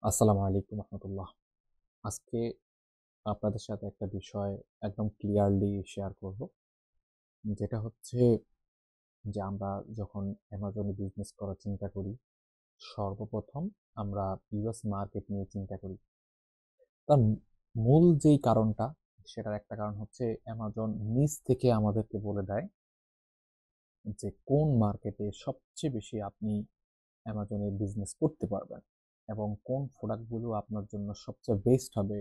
আসসালামু আলাইকুম রহমতুল্লাহ। আজকে আপনাদের সাথে একটা বিষয় একদম ক্লিয়ারলি শেয়ার করব। যেটা হচ্ছে যে আমরা যখন অ্যামাজনে বিজনেস করার চিন্তা করি, সর্বপ্রথম আমরা ইউএস মার্কেট নিয়ে চিন্তা করি। তার মূল যেই কারণটা, সেটার একটা কারণ হচ্ছে অ্যামাজন নিজ থেকে আমাদেরকে বলে দেয় যে কোন মার্কেটে সবচেয়ে বেশি আপনি অ্যামাজনে বিজনেস করতে পারবেন এবং কোন প্রোডাক্টগুলো আপনার জন্য সবচেয়ে বেস্ট হবে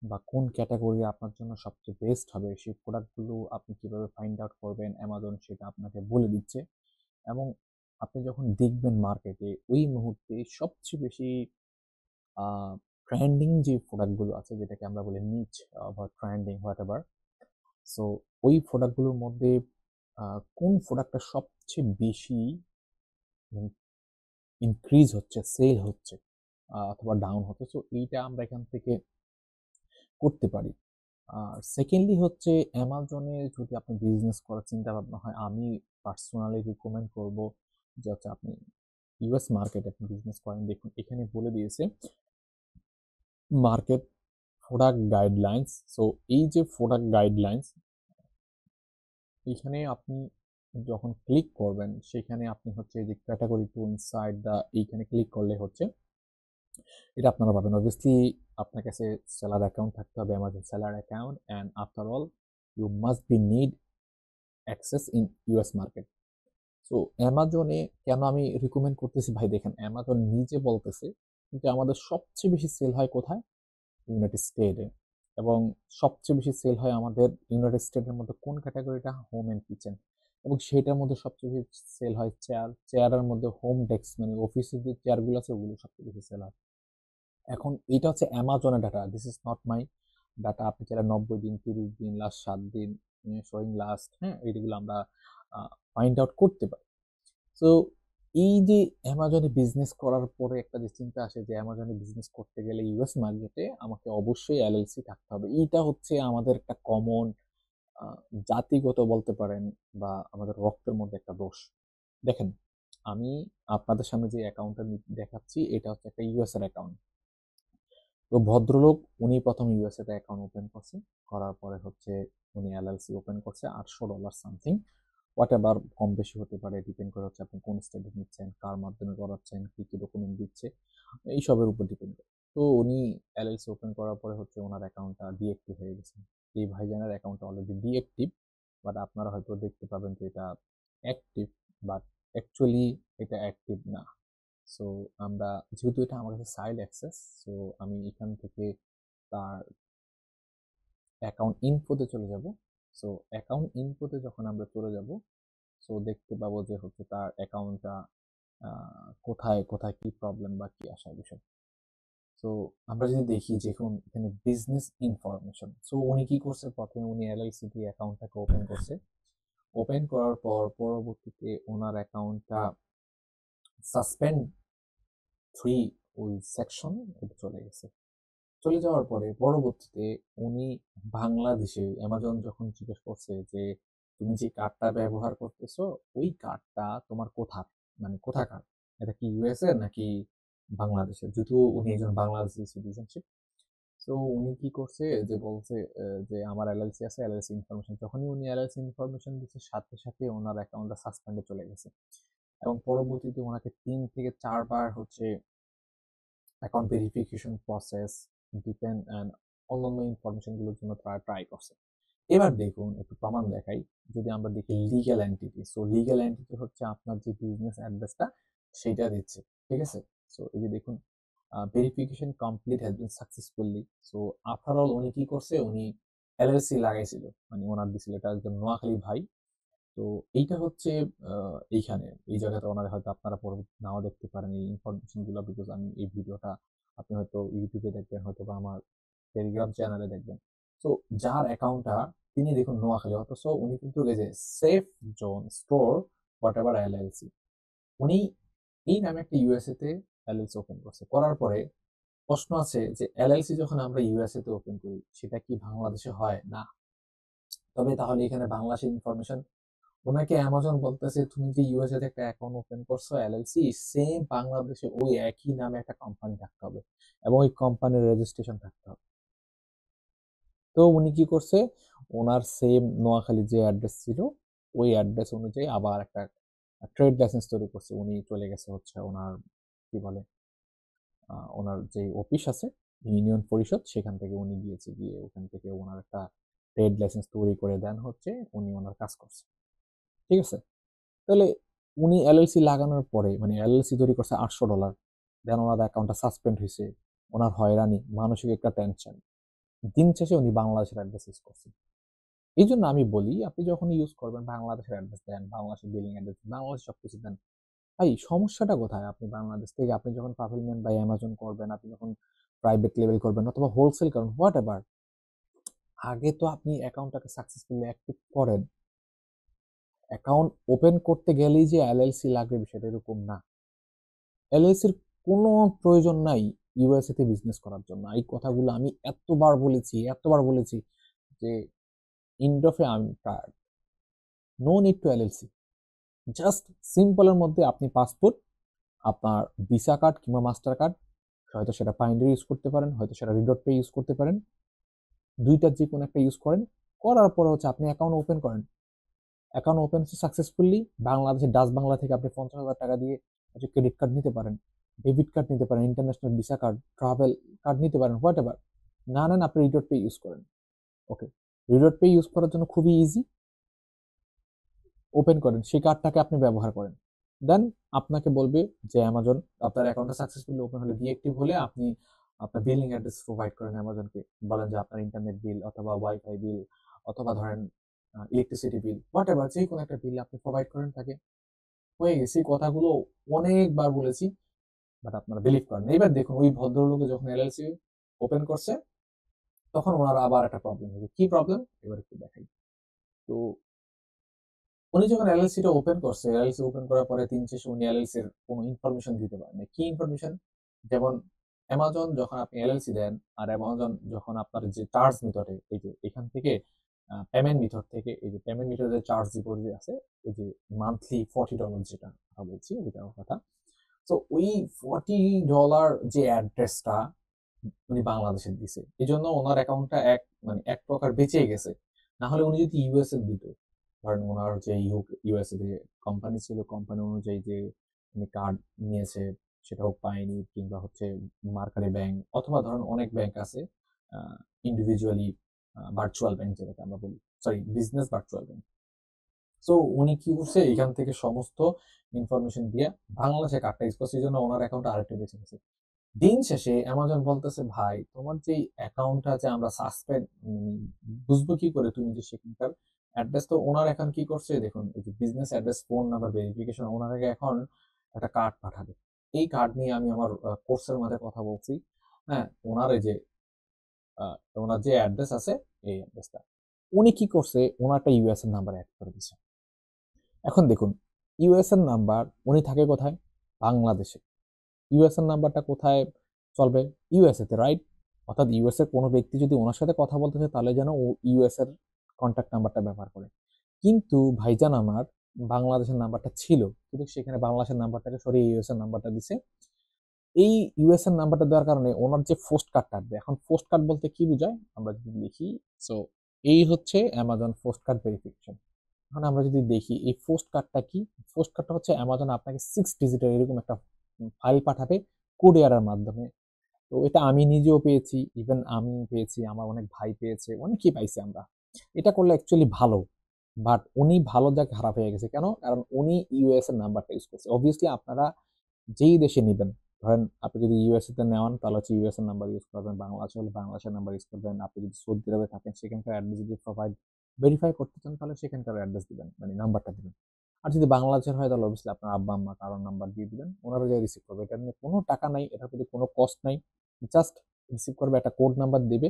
বা কোন ক্যাটাগরি আপনার জন্য সবচেয়ে বেস্ট হবে, সেই প্রোডাক্টগুলো আপনি কিভাবে ফাইন্ড আউট করবেন, অ্যামাজন সেটা আপনাকে বলে দিচ্ছে। এবং আপনি যখন দেখবেন মার্কেটে ওই মুহূর্তে সবচেয়ে বেশি ট্রেন্ডিং যে প্রোডাক্টগুলো আছে, যেটাকে আমরা বলি নিচ বা ট্রেন্ডিং হোয়াট এভার, সো ওই প্রোডাক্টগুলোর মধ্যে কোন প্রোডাক্টটা সবচেয়ে বেশি ইনক্রিজ হচ্ছে, সেল হচ্ছে অথবা ডাউন হচ্ছে, সো এইটা আমরা এখান থেকে করতে পারি। আর সেকেন্ডলি হচ্ছে অ্যামাজনে যদি আপনি বিজনেস করার চিন্তা ভাবনা হয়, আমি পার্সোনালি রিকমেন্ড করব যে হচ্ছে আপনি ইউএস মার্কেটে আপনি বিজনেস করেন। দেখুন এখানে বলে দিয়েছে মার্কেট প্রোডাক্ট গাইডলাইন্স। সো এই যে প্রোডাক্ট গাইডলাইন্স, এখানে আপনি যখন ক্লিক করবেন সেখানে আপনি হচ্ছে এই যে ক্যাটাগরি টু ইনসাইড দা, এইখানে ক্লিক করলে হচ্ছে এটা আপনারা পাবেন। অবভিয়াসলি আপনার কাছে সেলার অ্যাকাউন্ট থাকতে হবে, Amazon seller account, and after all you must be need access in US market. So অ্যামাজনে কেন আমি রিকমেন্ড করতেছি ভাই, দেখেন অ্যামাজন নিজে বলতেছে কিন্তু আমাদের সবচেয়ে বেশি সেল হয় কোথায়? ইউনাইটেড স্টেটে। এবং সবচেয়ে বেশি সেল হয় আমাদের ইউনাইটেড স্টেটের মধ্যে কোন ক্যাটাগরিটা? Home and kitchen. এবং সেটার মধ্যে সবচেয়ে বেশি সেল হয় চেয়ার। চেয়ারের মধ্যে হোম ডেস্ক মানে অফিসের যে চেয়ারগুলো আছে ওগুলো সবচেয়ে বেশি সেল হয়। এখন এটা হচ্ছে অ্যামাজনের data, this is not my data. আপনি চাইলে 90 দিন, 30 দিন, লাস্ট 7 দিন, শোয়িং লাস্ট, হ্যাঁ, এইগুলো আমরা ফাইন্ড আউট করতে পারি। সো এই যে অ্যামাজনে বিজনেস করার পরে একটা যে চিন্তা আসে যে অ্যামাজনে বিজনেস করতে গেলে ইউএস মার্কেটে আমাকে অবশ্যই এলএলসি থাকতে হবে। এইটা হচ্ছে আমাদের একটা কমন জাতিগত বলতে পারেন বা আমাদের রক্তের মধ্যে একটা দোষ। দেখেন, আমি আপনাদের সামনে যে অ্যাকাউন্টটা দেখাচ্ছি এটা হচ্ছে একটা ইউএস এর অ্যাকাউন্ট। তো ভদ্রলোক উনি প্রথম ইউএসএ তে অ্যাকাউন্ট ওপেন করছে, করার পরে হচ্ছে উনি এলএলসি ওপেন করছে $800 সামথিং, হোয়াট এভার, কম বেশি হতে পারে, ডিপেন্ড করে হচ্ছে আপনি কোন স্টেটে নিচ্ছেন, কার মাধ্যমে করাচ্ছেন, কি কি ডকুমেন্ট দিচ্ছে, এইসবের উপর ডিপেন্ড করে। তো উনি এলএলসি ওপেন করার পরে হচ্ছে ওনার অ্যাকাউন্টটা ডিএক্টিভ হয়ে গেছে। এই ভাইজানের অ্যাকাউন্টটা অলরেডি ডিএক্টিভ, বাট আপনারা হয়তো দেখতে পাবেন যে এটা অ্যাক্টিভ, বাট অ্যাকচুয়ালি এটা অ্যাক্টিভ না। সো আমরা, যেহেতু এটা আমার কাছে সাইড অ্যাক্সেস, সো আমি এখান থেকে তার অ্যাকাউন্ট ইনফোতে চলে যাব। সো অ্যাকাউন্ট ইনফোতে যখন আমরা চলে যাব, সো দেখতে পাবো যে হচ্ছে তার অ্যাকাউন্টটা কোথায় কোথায় কি প্রবলেম বা কি আসার বিষয়। সো আমরা যদি দেখি যে এখন এখানে বিজনেস ইনফরমেশন, সো উনি কি করছে, প্রথমে উনি এলএলসি দিয়ে অ্যাকাউন্টটাকে ওপেন করছে। ওপেন করার পর পরবর্তীতে ওনার অ্যাকাউন্টটা সাসপেন্ড থ্রি, ওই সেকশন এটা চলে গেছে। চলে যাওয়ার পরে পরবর্তীতে উনি বাংলাদেশে অ্যামাজন যখন জিজ্ঞেস করছে যে তুমি যে কার্ডটা ব্যবহার করতেছো ওই কার্ডটা তোমার কোথার, মানে কোথাকার, এটা কি ইউএস এর নাকি বাংলাদেশের, যেহেতু উনি একজন বাংলাদেশি সিটিজেনশিপ। তো উনি কি করছে যে বলছে যে আমার এলএলসি আছে, এলএলসি ইনফরমেশন, যখনই উনি এলএলসি ইনফরমেশন দিচ্ছে সাথে সাথে ওনার অ্যাকাউন্টটা সাসপেন্ডে চলে গেছে। এবং পরবর্তীতে ওনাকে 3 থেকে 4 বার হচ্ছে account verification process, depend and অন্যান্য ইনফরমেশন গুলোর জন্য তারা ট্রাই করছে। এবার দেখুন একটু প্রমাণ দেখাই। যদি আমরা দেখি legal entity, so legal entity হচ্ছে আপনার যে বিজনেস অ্যাড্রেসটা সেটা দিচ্ছে, ঠিক আছে। সো এই যে দেখুন verification complete has been successfully. So after all উনি কি করছে, উনি এলএলসি লাগাইছিল, মানে ওনার দিছিল, এটা একজন নোয়াখালী ভাই। তো এইটা হচ্ছে এইখানে এই জায়গাতে ওনার হয়তো আপনারা পরবর্তী নাও দেখতে পারেন এই ইনফরমেশন গুলো, বিকজ আমি এই ভিডিওটা আপনি হয়তো ইউটিউবে দেখবেন, হয়তো বা আমার টেলিগ্রাম চ্যানেলে দেখবেন। তো যার অ্যাকাউন্টটা, তিনি দেখুন নোয়াখালী, অথচ উনি কিন্তু এই যে safe zone store what ever LLC, উনি এই নামে একটা ইউএসএ তে এলএলসি ওপেন করছে। করার পরে প্রশ্ন আছে যে এলএলসি যখন আমরা ইউএসএ তে ওপেন করি সেটা কি বাংলাদেশে হয়? না। তবে তাহলে এখানে বাংলাদেশের ইনফরমেশন ওনাকে অ্যামাজন বলতেছে তুমি যে ইউএসএ তে একটা অ্যাকাউন্ট ওপেন করছো এলএলসি, সেম বাংলাদেশে ওই একই নামে একটা কোম্পানি থাকতে হবে এবং ওই কোম্পানির রেজিস্ট্রেশন থাকতে হবে। তো উনি কি করছে, ওনার সেম নোয়াখালী যে অ্যাড্রেস ছিল ওই অ্যাড্রেস অনুযায়ী আবার একটা ট্রেড লাইসেন্স তৈরি করছে। উনি চলে গেছে হচ্ছে ওনার কি বলে ওনার যে অফিস আছে ইউনিয়ন পরিষদ, সেখান থেকে উনি গিয়েছে, গিয়ে ওখান থেকে ওনার একটা ট্রেড লাইসেন্স তৈরি করে দেন হচ্ছে, উনি ওনার কাজ করছে। ঠিক আছে, তাহলে উনি এলএলসি লাগানোর পরে মানে এলএলসি তৈরি করছে $800, দেন ওনার অ্যাকাউন্টটা সাসপেন্ড হয়েছে, ওনার হয়রানি, মানসিক একটা টেনশন, দিন শেষে উনি বাংলাদেশের অ্যাড্রেস ইউজ করছেন। এই জন্য আমি বলি আপনি যখন ইউজ করবেন বাংলাদেশের অ্যাড্রেস দেন, বাংলাদেশের বিলিং অ্যাড্রেস, বাংলাদেশ সবকিছু দেন। ভাই সমস্যাটা কোথায়? আপনি বাংলাদেশ থেকে আপনি যখন পাফেলম্যান বা অ্যামাজন করবেন, আপনি যখন প্রাইভেট লেভেল করবেন অথবা হোলসেল করেন, হোয়াট এভার, আগে তো আপনি অ্যাকাউন্টটাকে সাকসেসফুলি অ্যাক্টিভ করেন। অ্যাকাউন্ট ওপেন করতে গেলেই যে এলএলসি লাগবে বিষয়টা এরকম না। এলএলসির কোনো প্রয়োজন নাই ইউএসএ তে বিজনেস করার জন্য। এই কথাগুলো আমি এতবার বলেছি যে এন্ড অফ এ আমি tired. No need to LLC. Just সিম্পলের মধ্যে আপনি পাসপোর্ট, আপনার ভিসা কার্ড কিংবা মাস্টার কার্ড, হয়তো সেটা পাইন্ডার ইউজ করতে পারেন, হয়তো সেটা রিডট পে ইউজ করতে পারেন, দুইটার যে কোনো একটা ইউজ করেন, করার পরে হচ্ছে আপনি অ্যাকাউন্ট ওপেন করেন। অ্যাকাউন্ট ওপেন সাকসেসফুলি বাংলাদেশের ডাচ বাংলা থেকে আপনি 50,000 টাকা দিয়ে হচ্ছে ক্রেডিট কার্ড নিতে পারেন, ডেবিট কার্ড নিতে পারেন, international visa card, travel card নিতে পারেন, হোয়াট এভার। না নেন, আপনি রিডট পে ইউজ করেন। ওকে, রিডট পে ইউজ করার জন্য খুবই ইজি। ওপেন করেন, সেই কার্ডটাকে আপনি ব্যবহার করেন, দেন আপনাকে বলবে যে অ্যামাজন আপনার অ্যাকাউন্টটা সাকসেসফুলি ওপেন হলে, ডিএক্টিভ হলে আপনি আপনার বিলিং অ্যাড্রেস প্রোভাইড করেন অ্যামাজনকে, বলেন যে আপনার ইন্টারনেট বিল অথবা ওয়াইফাই বিল অথবা ধরেন ইলেকট্রিসিটি বিল, হোয়াট এভার, যে কোনো একটা বিল আপনি প্রোভাইড করেন তাকে। হয়ে গেছে। এই কথাগুলো অনেকবার বলেছি, বাট আপনারা বিলিভ করেন না। এবার দেখুন ওই ভদ্রলোকে যখন এলএলসি ওপেন করছে তখন ওনার আবার একটা প্রবলেম হয়েছে। কি প্রবলেম এবার একটু দেখাই। তো উনি যখন এলএলসিটা ওপেন করছে, এলএলসি ওপেন করার পরে দিন শেষে উনি এলএলসির কোনো ইনফরমেশন দিতে পারেন না। কি ইনফরমেশন? যেমন অ্যামাজন যখন আপনি এলএলসি দেন আর অ্যামাজন যখন আপনার যে চার্জ মেথডে, এই যে এখান থেকে পেমেন্ট মেথড থেকে এই যে পেমেন্ট মেথডের চার্জ ডিপোজিট আছে, এই যে মান্থলি $40 যেটা কথা বলছি ওইটার কথা। তো ওই $40 যে অ্যাড্রেসটা উনি বাংলাদেশে দিছে, এই জন্য ওনার অ্যাকাউন্টটা এক প্রকার বেঁচে গেছে। না হলে উনি যদি ইউএসএ দিত, ধরেন ওনার যে ইউএসএ যে কোম্পানি ছিল, কোম্পানি অনুযায়ী যে উনি কার্ড নিয়েছে সেটাও পায়নি, কিংবা হচ্ছে মার্কারি ব্যাংক অথবা ধরেন অনেক ব্যাংক আছে ইন্ডিভিজুয়ালি ভার্চুয়াল ব্যাংক যেটাকে আমরা বলি, sorry business virtual bank. So উনি কি করছে, এখান থেকে সমস্ত ইনফরমেশন দিয়ে বাংলাদেশে কার্ডটা ইউজ করছে, এই জন্য ওনার অ্যাকাউন্টটা আরেকটা বেঁচে গেছে। দিন শেষে অ্যামাজন বলতেছে ভাই তোমার যে অ্যাকাউন্টটা যে আমরা সাসপেন্ড, বুঝবো কি করে তুমি যে সেখানকার অ্যাড্রেস? তো ওনার এখন কি করছে দেখুন, এই যে business address phone number verification, ওনাকে এখন একটা কার্ড পাঠাবে। এই কার্ড নিয়ে আমি আমার কোর্সের মধ্যে কথা বলছি। হ্যাঁ, ওনার এই যে ওনার যে অ্যাড্রেস আছে এই অ্যাড্রেসটা, উনি কি করছে, ওনার একটা ইউএসএন নাম্বার অ্যাড করে দিচ্ছে। এখন দেখুন ইউএসএন নাম্বার, উনি থাকে কোথায়? বাংলাদেশে। ইউএসএর নাম্বারটা কোথায় চলবে? ইউএসএ তে, রাইট? অর্থাৎ ইউএস এর কোনো ব্যক্তি যদি ওনার সাথে কথা বলতে চায় তাহলে যেন ও ইউএস এর কন্ট্যাক্ট নাম্বারটা ব্যবহার করে। কিন্তু ভাইজান আমার বাংলাদেশের নাম্বারটা ছিল, কিন্তু সেখানে বাংলাদেশের নাম্বারটাকে সরিয়ে ইউএস এর নাম্বারটা দিছে। এই ইউএস এর নাম্বারটা দেওয়ার কারণে ওনার যে পোস্ট কার্ডটা আসবে, এখন পোস্ট কার্ড বলতে কি বোঝায় আমরা যদি দেখি, সো এই হচ্ছে অ্যামাজন পোস্ট কার্ড ভেরিফিকেশন। এখন আমরা যদি দেখি এই পোস্ট কার্ডটা কি, পোস্ট কার্ডটা হচ্ছে অ্যামাজন আপনাকে 6 ডিজিটের এরকম একটা ফাইল পাঠাবে কুরিয়ারের মাধ্যমে। তো এটা আমি নিজেও পেয়েছি, ইভেন আমি পেয়েছি, আমার অনেক ভাই পেয়েছে, অনেকেই পাইছে আমরা। এটা করলে অ্যাকচুয়ালি ভালো, বাট উনি ভালো যাক খারাপ হয়ে গেছে কেন? কারণ উনি ইউএস এর নাম্বারটা ইউজ করছে। অবভিয়াসলি আপনারা যেই দেশে নিবেন, ধরেন আপনি যদি ইউএসএ তে নেওয়ান তাহলে হচ্ছে ইউএস এর নাম্বার ইউজ করবেন, বাংলাদেশে হলে বাংলাদেশের নাম্বার ইউজ করবেন, আপনি যদি সৌদি আরবে থাকেন সেখানকার অ্যাড্রেস যদি ভেরিফাই করতে চান তাহলে সেখানকার অ্যাড্রেস দিবেন, মানে নাম্বারটা দিবেন। আর যদি বাংলাদেশের হয় তাহলে অবভিয়াসলি আপনার আব্বা আম্মা কারোর নাম্বার দিয়ে দিবেন, ওনারা যা রিসিভ করবে। এটা নিয়ে কোনো টাকা নাই, এটার প্রতি কোনো কস্ট নাই, জাস্ট রিসিভ করবে, একটা কোড নাম্বার দিবে,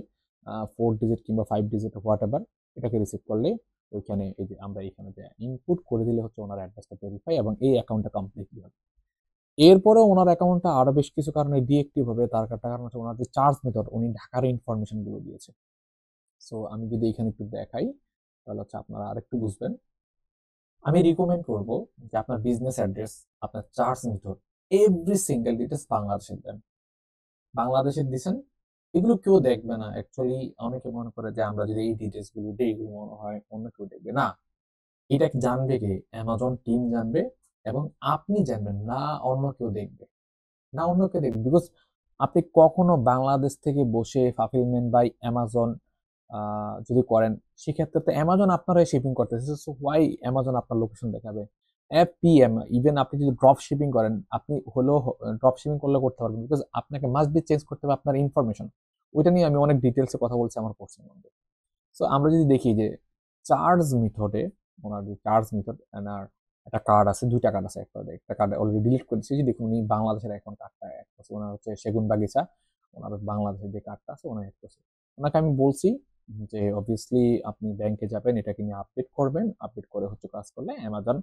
4 ডিজিট কিংবা 5 ডিজিট হোয়াট এভার। এটাকে রিসিভ করলে ওইখানে এই যে আমরা এখানে যে ইনপুট করে দিলে হচ্ছে ওনার অ্যাড্রেসটা ভেরিফাই এবং এই অ্যাকাউন্টটা কমপ্লিটলি হবে। এরপরে ওনার অ্যাকাউন্টটা আরো বেশ কিছু কারণে ডিএক্টিভ হবে, তার কারণ হচ্ছে ওনার যে চার্জ মেথড, উনি ঢাকার ইনফরমেশন গুলো দিয়েছে। সো আমি যদি এখানে একটু দেখাই তাহলে হচ্ছে আপনারা আরেকটু বুঝবেন। আমি রিকমেন্ড করব যে আপনার বিজনেস অ্যাড্রেস, আপনার charge method, every single details বাংলাদেশের দেন। বাংলাদেশের দিছেন, এগুলো কেউ দেখবে না অ্যাকচুয়ালি। অনেকে মনে করে যে আমরা যদি এই ডিটেলস গুলো দিই, এগুলো মনে হয় অন্য কেউ দেখবে না। এটা জানবে কে? অ্যামাজন টিম জানবে, এবং আপনি জানবেন না, অন্য কেউ দেখবে না, অন্য কেউ দেখবে। বিকজ আপনি কখনো বাংলাদেশ থেকে বসে ফাফিলমেন্ট বাই অ্যামাজন যদি করেন, সেক্ষেত্রে তো অ্যামাজন আপনার শিপিং করতেছে, সো হোয়াই অ্যামাজন আপনার লোকেশন দেখাবে? এফপিএম, ইভেন আপনি যদি ড্রপ শিপিং করেন, আপনি হলেও ড্রপ শিপিং করলে করতে পারবেন, বিকজ আপনাকে মাস্ট বি চেঞ্জ করতে হবে আপনার ইনফরমেশন। ওইটা নিয়ে আমি অনেক ডিটেলসে কথা বলছি আমার কোর্সের মধ্যে। সো আমরা যদি দেখি যে চার্জ মেথডে, ওনার যে চার্জ মেথড, এনার একটা কার্ড আছে, দুইটা কার্ড আছে, একটা কার্ড অলরেডি ডিলিট করে দিচ্ছি। দেখুন উনি বাংলাদেশের এখন কার্ডটা অ্যাড করছে, ওনার হচ্ছে সেগুন বাগিচা, ওনার বাংলাদেশের যে কার্ডটা আছে ওনার অ্যাড করছে। ওনাকে আমি বলছি যে অবভিয়াসলি আপনি ব্যাংকে যাবেন, এটাকে নিয়ে আপডেট করবেন, আপডেট করে হচ্ছে কাজ করলে অ্যামাজন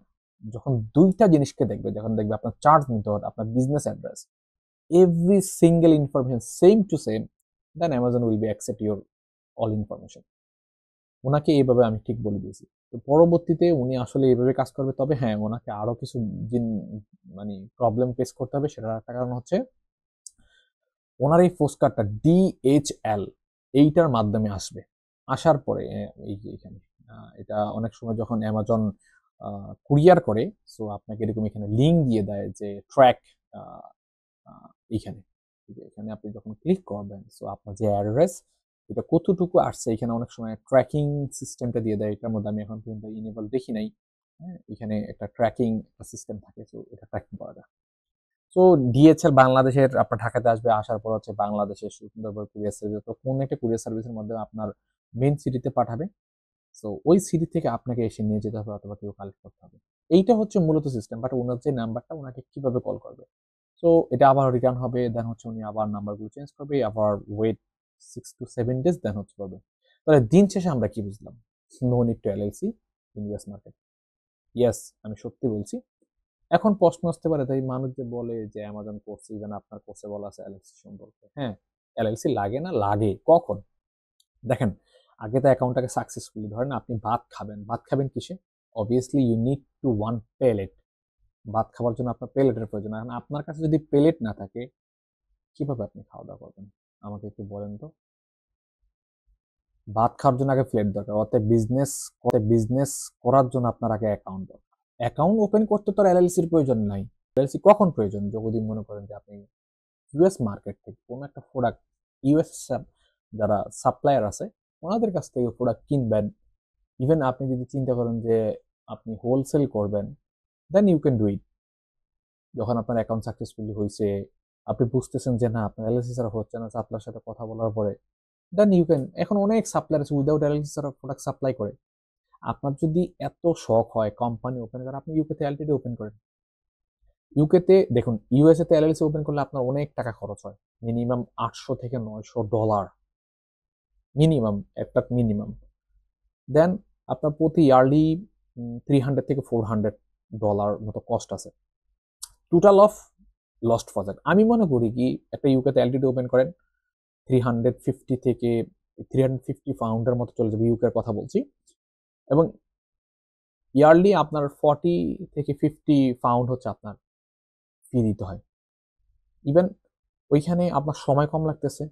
যখন দুইটা জিনিসকে দেখবে, যখন দেখবে আপনার চার্জ মেথড, আপনার business address, every single information same to same, then Amazon will be accept your all information. ওনাকে এইভাবে আমি ঠিক বলে দিয়েছি। তো পরবর্তীতে উনি আসলে এইভাবে কাজ করবে। তবে হ্যাঁ, ওনাকে আরো কিছু জিন মানে প্রবলেম ফেস করতে হবে। সেটার একটা কারণ হচ্ছে ওনার এই পোস্ট কার্ডটা ডিএইচএল এইটার মাধ্যমে আসবে। আসার পরে এই যে এখানে এটা অনেক সময় যখন অ্যামাজন কুরিয়ার করে, সো আপনাকে এরকম এখানে লিঙ্ক দিয়ে দেয় যে ট্র্যাক, এইখানে এখানে আপনি যখন ক্লিক করবেন, সো আপনার যে অ্যাড্রেস এটা কতটুকু আসছে, এখানে অনেক সময় ট্র্যাকিং সিস্টেমটা দিয়ে দেয়। এটার মধ্যে আমি এখন পর্যন্ত ইনেবল দেখি নাই। হ্যাঁ, এখানে একটা ট্র্যাকিং সিস্টেম থাকে, সো এটা ট্র্যাকিং করা যায়। সো ডিএচএল বাংলাদেশের আপনার ঢাকাতে আসবে, আসার পর হচ্ছে বাংলাদেশের সুন্দরবন কুরিয়ার সার্ভিস, তো কোন একটা কুরিয়ার সার্ভিসের মধ্যে আপনার মেইন সিটিতে পাঠাবে। সো ওই সিটি থেকে আপনাকে এসে নিয়ে যেতে হবে, অথবা কেউ কালেক্ট করতে হবে। এইটা হচ্ছে মূলত সিস্টেম, বাট ওনার যে নাম্বারটা, ওনাকে কিভাবে কল করবে? সো এটা আবার রিটার্ন হবে, দেন হচ্ছে উনি আবার নাম্বারগুলো চেঞ্জ করবে, আবার ওয়েট 6 to 7 days, দেন হচ্ছে পাবে। তাহলে দিন শেষে আমরা কি বুঝলাম? No need to LLC in US market. Yes, আমি সত্যি বলছি। এখন প্রশ্ন আসতে পারে, তাই মানুষ যে বলে যে অ্যামাজন কোর্স, ইভেন আপনার কোর্সে বলা আছে এলএলসি সম্পর্কে। হ্যাঁ, এলএলসি লাগে না? লাগে। কখন? দেখেন, আগে তো অ্যাকাউন্টটাকে সাকসেসফুলি, ধরেন আপনি ভাত খাবেন, ভাত খাবেন কিসে? Obviously you need to one plate. ভাত খাওয়ার জন্য আপনার পেলেটের প্রয়োজন। এখন আপনার কাছে যদি পেলেট না থাকে, কিভাবে আপনি খাওয়া দাওয়া করবেন? আমাকে একটু বলেন তো। ভাত খাওয়ার জন্য আগে প্লেট দরকার, অর্থাৎ বিজনেস করার জন্য আপনার আগে অ্যাকাউন্ট দরকার। অ্যাকাউন্ট ওপেন করতে তো আর এলএলসির প্রয়োজন নাই। এলএলসি কখন প্রয়োজন? যদি মনে করেন যে আপনি ইউএস মার্কেট থেকে কোনো একটা প্রোডাক্ট, ইউএস যারা সাপ্লায়ার আছে ওনাদের কাছ থেকে প্রোডাক্ট কিনবেন। ইভেন আপনি যদি চিন্তা করেন যে আপনি হোলসেল করবেন, then you can do it. যখন আপনার অ্যাকাউন্ট সাকসেসফুলি হয়েছে, আপনি বুঝতেছেন যে না আপনার এলএলসি ছাড়া হচ্ছে না, সাপ্লায়ার সাথে কথা বলার পরে, দেন ইউ ক্যান। এখন অনেক সাপ্লায়ার আছে উইদাউট এলএলসি ছাড়া প্রোডাক্ট সাপ্লাই করে। আপনার যদি এত শখ হয় কোম্পানি ওপেন করার, আপনি ইউকেতে এলটিডি ওপেন করেন। ইউকেতে দেখুন, ইউএসএ তে এলএলসি ওপেন করলে আপনার অনেক টাকা খরচ হয়, মিনিমাম $800 থেকে $900, মিনিমাম, একটা মিনিমাম। দেন আপনার প্রতি ইয়ারলি $300 থেকে $400 মতো কস্ট আছে। টোটাল অফ লস্ট প্রজেক্ট, আমি মনে করি কি, একটা ইউকেতে এলটিডি ওপেন করেন, 350 মতো চলে যাবে, ইউকের কথা বলছি। এবং ইয়ারলি আপনার 40 থেকে 50 পাউন্ড হচ্ছে আপনার ফি দিতে হয়। ইভেন ওইখানে আপনার সময় কম লাগতেছে।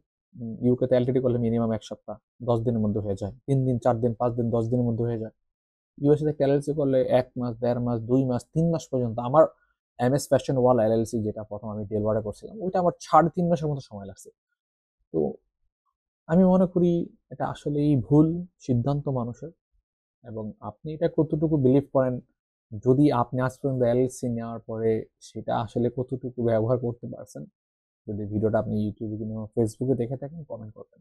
ইউকেতে এলটিডি করলে মিনিমাম 1 সপ্তাহ, 10 দিনের মধ্যে হয়ে যায়, 3 দিন, 4 দিন, 5 দিন, 10 দিনের মধ্যে হয়ে যায়। ইউএসএ তে এলএলসি করলে 1 মাস, 1.5 মাস, 2 মাস, 3 মাস পর্যন্ত। আমার এমএস ফ্যাশন ওয়াল এলএলসি, যেটা প্রথম আমি ডেলওয়ারে করছিলাম, ওইটা আমার 3.5 মাসের মতো সময় লাগছে। তো আমি মনে করি এটা আসলেই ভুল সিদ্ধান্ত মানুষের। এবং আপনি এটা কতটুকু বিলিভ করেন, যদি আপনি আজ পর্যন্ত এলএলসি নেওয়ার পরে সেটা আসলে কতটুকু ব্যবহার করতে পারছেন, যদি ভিডিওটা আপনি ইউটিউবে কিংবা ফেসবুকে দেখে থাকেন, কমেন্ট করবেন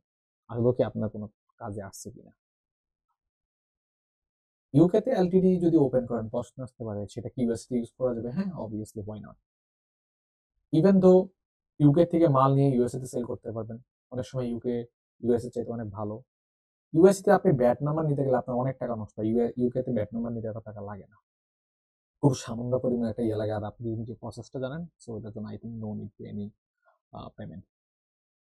আসলে কি আপনার কোনো কাজে আসছে কিনা। ইউকেতে এলটিডি যদি ওপেন করেন, প্রশ্ন আসতে পারে সেটা কি ইউএসএ ইউজ করা যাবে? হ্যাঁ, obviously, why not. Even though UK থেকে মাল নিয়ে ইউএসএ তে সেল করতে পারবেন। অনেক সময় ইউএসএ চাইতে অনেক ভালো। ইউএসএ তে আপনি ব্যাট নাম্বার নিতে গেলে আপনার অনেক টাকা নষ্ট হয়। ইউকে তে ব্যাট নাম্বার নিতে এত টাকা লাগে না, খুব সামান্য পরিমাণে একটা ইয়ে লাগে। আর আপনি যে প্রসেসটা জানেন, সো এটার জন্য I think no need to any payment.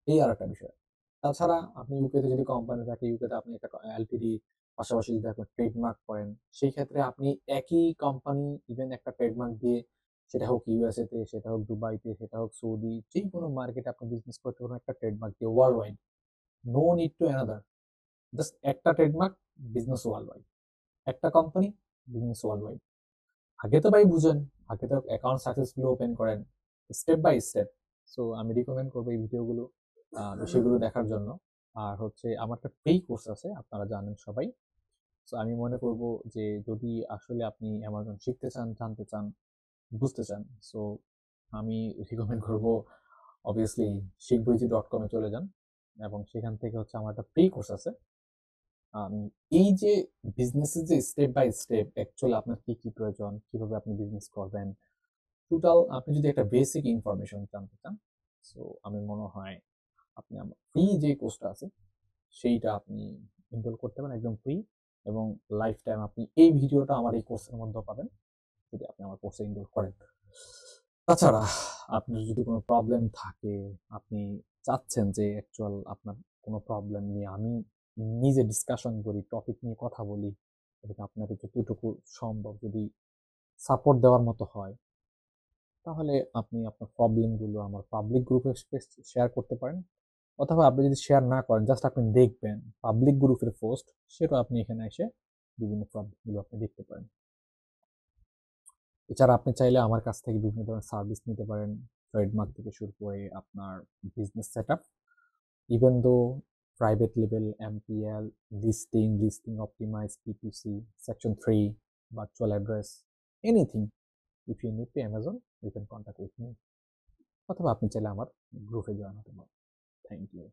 এই আর একটা বিষয়। তাছাড়া আপনি ইউকেতে যদি কোম্পানি থাকে, ইউকেতে আপনি একটা এলটিডি পাশাপাশি যদি আপনি ট্রেডমার্ক করেন, সেই ক্ষেত্রে আপনি একই কোম্পানি ইভেন একটা ট্রেডমার্ক দিয়ে, সেটা হোক ইউএসএ তে, সেটা হোক দুবাইতে, সেটা হোক সৌদি, যেকোনো মার্কেটে আপনি বিজনেস করতে পারবেন একটা ট্রেডমার্ক দিয়ে world wide. No need to another, just একটা ট্রেডমার্ক, বিজনেস ওয়ার্ল্ড ওয়াইড। একটা কোম্পানি, বিজনেস ওয়ার্ল্ড ওয়াইড। আগে তো ভাই বুঝেন, আগে তো অ্যাকাউন্ট সাকসেসফুলি ওপেন করেন স্টেপ বাই স্টেপ। সো আমি রিকমেন্ড করবো এই ভিডিওগুলো, বিষয়গুলো দেখার জন্য। আর হচ্ছে আমার একটা ফ্রি কোর্স আছে, আপনারা জানেন সবাই। সো আমি মনে করব যে যদি আসলে আপনি অ্যামাজন শিখতে চান, জানতে চান, বুঝতে চান, সো আমি রিকমেন্ড করব অবভিয়াসলি শিখবইজি.com এ চলে যান, এবং সেখান থেকে হচ্ছে আমার একটা ফ্রি কোর্স আছে। এই যে বিজনেসের যে স্টেপ বাই স্টেপ অ্যাকচুয়ালি আপনার কি কি প্রয়োজন, কিভাবে আপনি বিজনেস করবেন, টোটাল আপনি যদি একটা বেসিক ইনফরমেশন জানতে চান, সো আমি মনে হয় আপনি আমার ফ্রি যে কোর্সটা আছে সেইটা আপনি এনরোল করতে পারেন একদম ফ্রি, এবং লাইফ টাইম আপনি এই ভিডিওটা আমার এই কোর্সের মধ্যেও পাবেন যদি আপনি আমার কোর্সে এনরোল করেন। তাছাড়া আপনার যদি কোনো প্রবলেম থাকে, আপনি চাচ্ছেন যে অ্যাকচুয়াল আপনার কোনো প্রবলেম নিয়ে আমি নিজে ডিসকাশন করি, টপিক নিয়ে কথা বলি, এবং আপনাকে যতটুকু সম্ভব যদি সাপোর্ট দেওয়ার মতো হয়, তাহলে আপনি আপনার প্রবলেমগুলো আমার পাবলিক গ্রুপে শেয়ার করতে পারেন। অথবা আপনি যদি শেয়ার না করেন, জাস্ট আপনি দেখবেন পাবলিক গ্রুপের পোস্ট, সেটা আপনি এখানে এসে বিভিন্ন প্রবলেমগুলো আপনি দেখতে পারেন। এছাড়া আপনি চাইলে আমার কাছ থেকে বিভিন্ন ধরনের সার্ভিস নিতে পারেন, ট্রেডমার্ক থেকে শুরু করে আপনার business set up, even though private লেভেল, MPL, listing optimize, PPC, section 3, virtual address, anything if you need to Amazon, you can contact with me. অথবা আপনি চাইলে আমার গ্রুপে জয়েন হতে পারেন। Thank you.